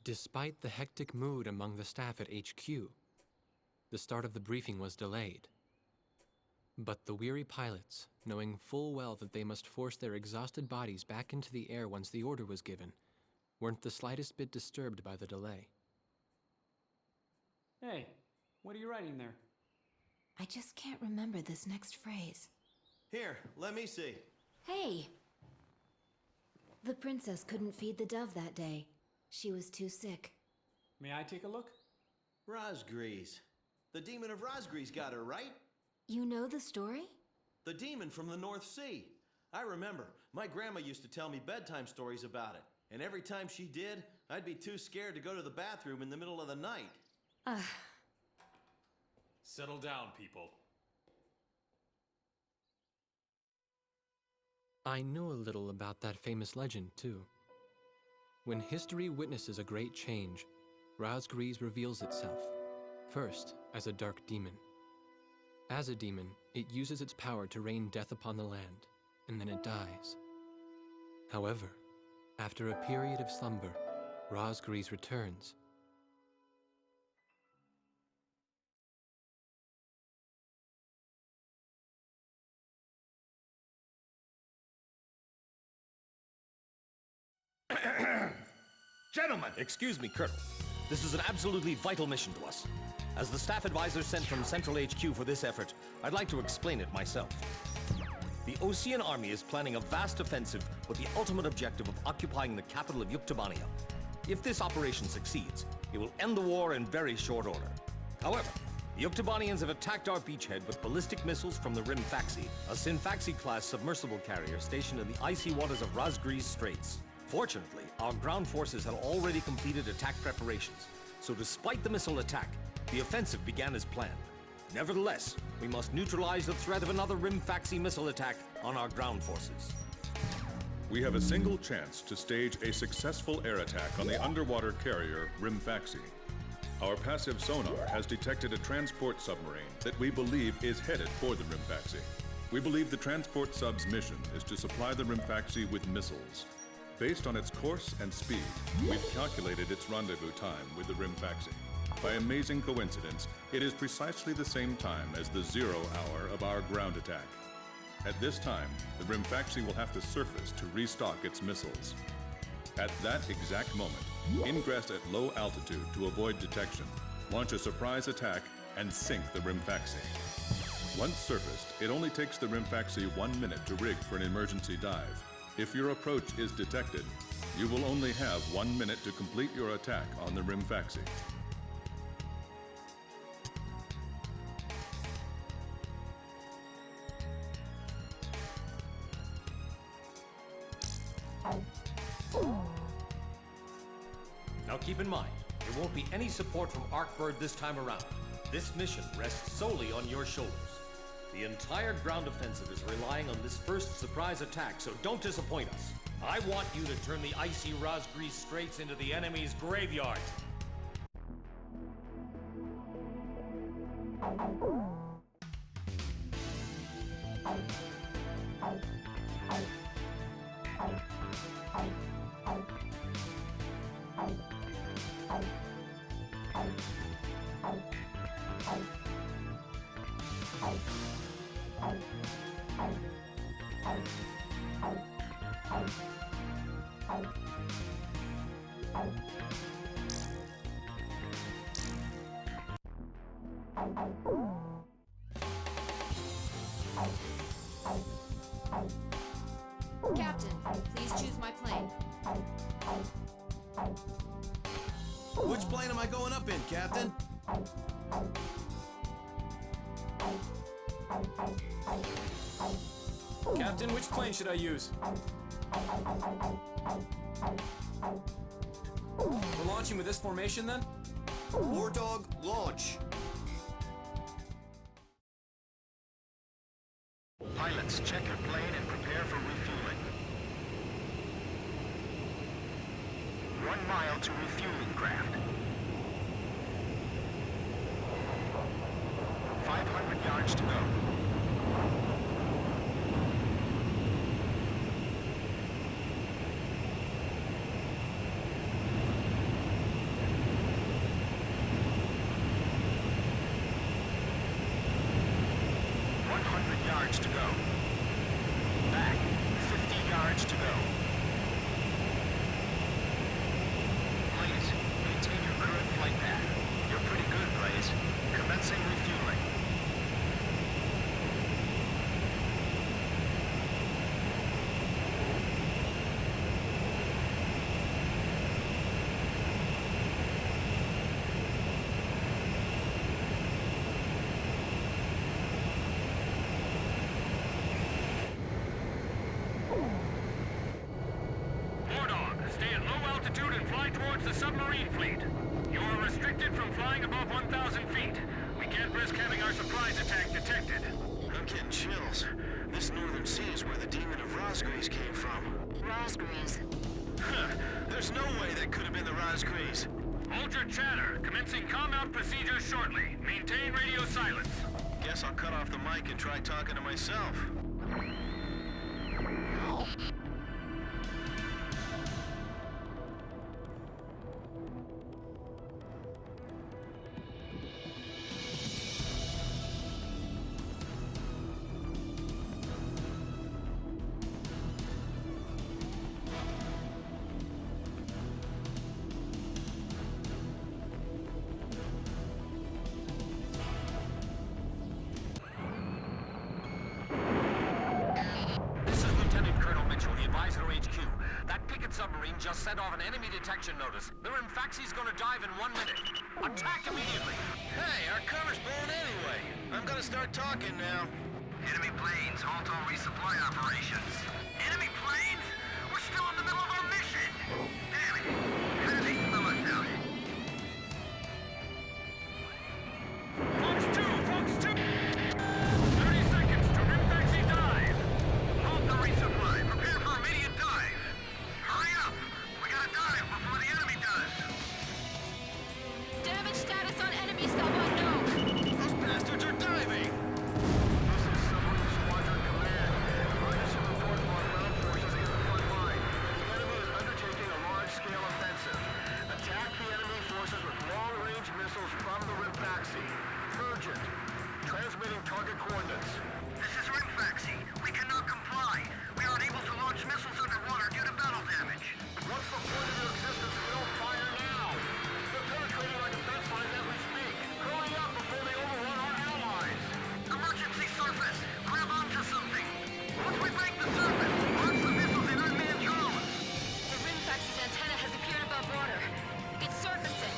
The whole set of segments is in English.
Despite the hectic mood among the staff at HQ, the start of the briefing was delayed. But the weary pilots, knowing full well that they must force their exhausted bodies back into the air once the order was given, weren't the slightest bit disturbed by the delay. Hey, what are you writing there? I just can't remember this next phrase. Here, let me see. Hey! The princess couldn't feed the dove that day. She was too sick. May I take a look? Rosgrees. The demon of Rosgrees got her, right? You know the story? The demon from the North Sea. I remember. My grandma used to tell me bedtime stories about it. And every time she did, I'd be too scared to go to the bathroom in the middle of the night. Settle down, people. I knew a little about that famous legend, too. When history witnesses a great change, Rosgrees reveals itself, first as a dark demon. As a demon, it uses its power to rain death upon the land, and then it dies. However, after a period of slumber, Rosgrees returns. Gentlemen! Excuse me, Colonel. This is an absolutely vital mission to us. As the staff advisor sent from Central HQ for this effort, I'd like to explain it myself. The Osean army is planning a vast offensive with the ultimate objective of occupying the capital of Yuktobania. If this operation succeeds, it will end the war in very short order. However, the Yuktobanians have attacked our beachhead with ballistic missiles from the Rimfaxi, a Sinfaxi-class submersible carrier stationed in the icy waters of Rosgrees Straits. Fortunately, our ground forces had already completed attack preparations, so despite the missile attack, the offensive began as planned. Nevertheless, we must neutralize the threat of another Rimfaxi missile attack on our ground forces. We have a single chance to stage a successful air attack on the underwater carrier Rimfaxi. Our passive sonar has detected a transport submarine that we believe is headed for the Rimfaxi. We believe the transport sub's mission is to supply the Rimfaxi with missiles. Based on its course and speed, we've calculated its rendezvous time with the Rimfaxi. By amazing coincidence, it is precisely the same time as the 0 hour of our ground attack. At this time, the Rimfaxi will have to surface to restock its missiles. At that exact moment, ingress at low altitude to avoid detection, launch a surprise attack, and sink the Rimfaxi. Once surfaced, it only takes the Rimfaxi 1 minute to rig for an emergency dive. If your approach is detected, you will only have 1 minute to complete your attack on the Rimfaxi. Now keep in mind, there won't be any support from Arkbird this time around. This mission rests solely on your shoulders. The entire ground offensive is relying on this first surprise attack, so don't disappoint us. I want you to turn the icy Rosgrees Straits into the enemy's graveyard. Captain, please choose my plane. Which plane am I going up in, Captain? Captain, which plane should I use? We're launching with this formation then? War Dog, launch! Pilots, check your plane and prepare for refueling. 1 mile to refueling craft. 500 yards to go. altitude and fly towards the submarine fleet. You are restricted from flying above 1,000 feet. We can't risk having our surprise attack detected. I'm getting chills. This northern sea is where the demon of Rosgrees came from. Rosgrees. Huh. There's no way that could have been the Rosgrees. Hold your chatter. Commencing comm-out procedures shortly. Maintain radio silence. Guess I'll cut off the mic and try talking to myself. Submarine just sent off an enemy detection notice. The Rimfaxi's gonna dive in 1 minute. Attack immediately! Hey, our cover's blown anyway. I'm gonna start talking now. Enemy planes, halt all resupply operations. Enemy planes? We're still in the middle of our mission! Damn it! How did they smell us out? Fox 2! 30 seconds to Rimfaxi dive! Halt the resupply. Prepare for immediate dive. Hurry up! We gotta dive before the enemy does! Damage status on enemy sub unknown. Those bastards are diving! This is Submarine Squadron Command. Emergency report from our ground forces in the front line. The enemy is undertaking a large-scale offensive. Attack the enemy forces with long-range missiles from the Rimfaxi. Urgent. Transmitting target coordinates. This is Rimfaxi. We cannot comply. We are unable to launch missiles underwater due to battle damage. What's the point of your existence if we don't fire now? They're penetrating our defense lines as we speak. Hurry up before they overrun our allies. Emergency surface. Grab onto something. Once we break the surface, launch the missiles in unmanned drones. The Rimfaxi's antenna has appeared above water. It's surfacing.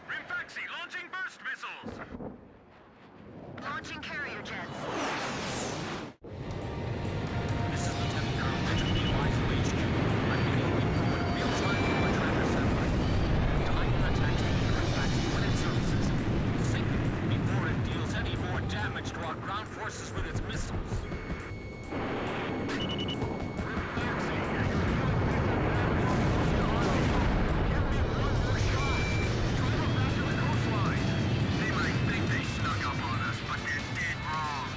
Rimfaxi launching burst missiles. Launching carrier jets. This is Lieutenant Colonel Mitchell, the Advisor HQ. I'm beginning report real-time from a tracker satellite. Time and attacks the Rimfaxi when it surfaces. Sink it before it deals any more damage to our ground forces with its missiles. They might think they snuck up on us, but they're dead wrong.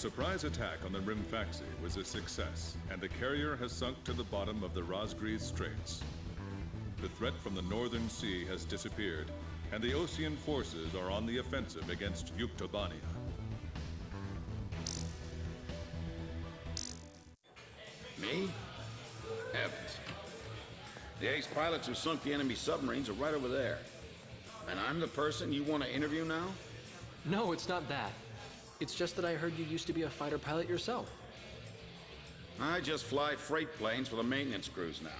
surprise attack on the Rimfaxi was a success, and the carrier has sunk to the bottom of the Rosgrees Straits. The threat from the northern sea has disappeared, and the Osean forces are on the offensive against Yuktobania. Me? Heavens. The ace pilots who sunk the enemy submarines are right over there. And I'm the person you want to interview now? No, it's not that. It's just that I heard you used to be a fighter pilot yourself. I just fly freight planes for the maintenance crews now.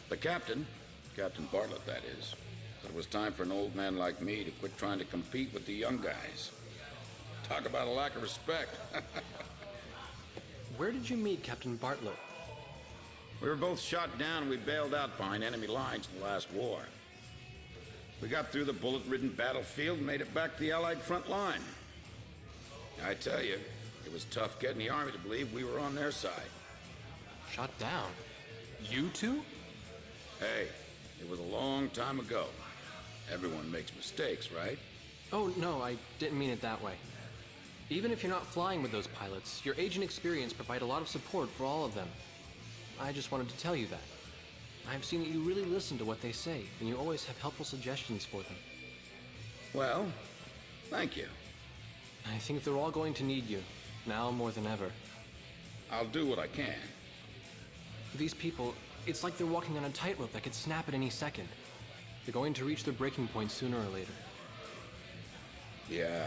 The captain, Captain Bartlett that is, said it was time for an old man like me to quit trying to compete with the young guys. Talk about a lack of respect. Where did you meet Captain Bartlett? We were both shot down and we bailed out behind enemy lines in the last war. We got through the bullet-ridden battlefield and made it back to the Allied front line. I tell you, it was tough getting the Army to believe we were on their side. Shot down? You two? Hey, it was a long time ago. Everyone makes mistakes, right? Oh, no, I didn't mean it that way. Even if you're not flying with those pilots, your age and experience provide a lot of support for all of them. I just wanted to tell you that. I've seen that you really listen to what they say, and you always have helpful suggestions for them. Well, thank you. I think they're all going to need you, now more than ever. I'll do what I can. These people, it's like they're walking on a tightrope that could snap at any second. They're going to reach their breaking point sooner or later. Yeah,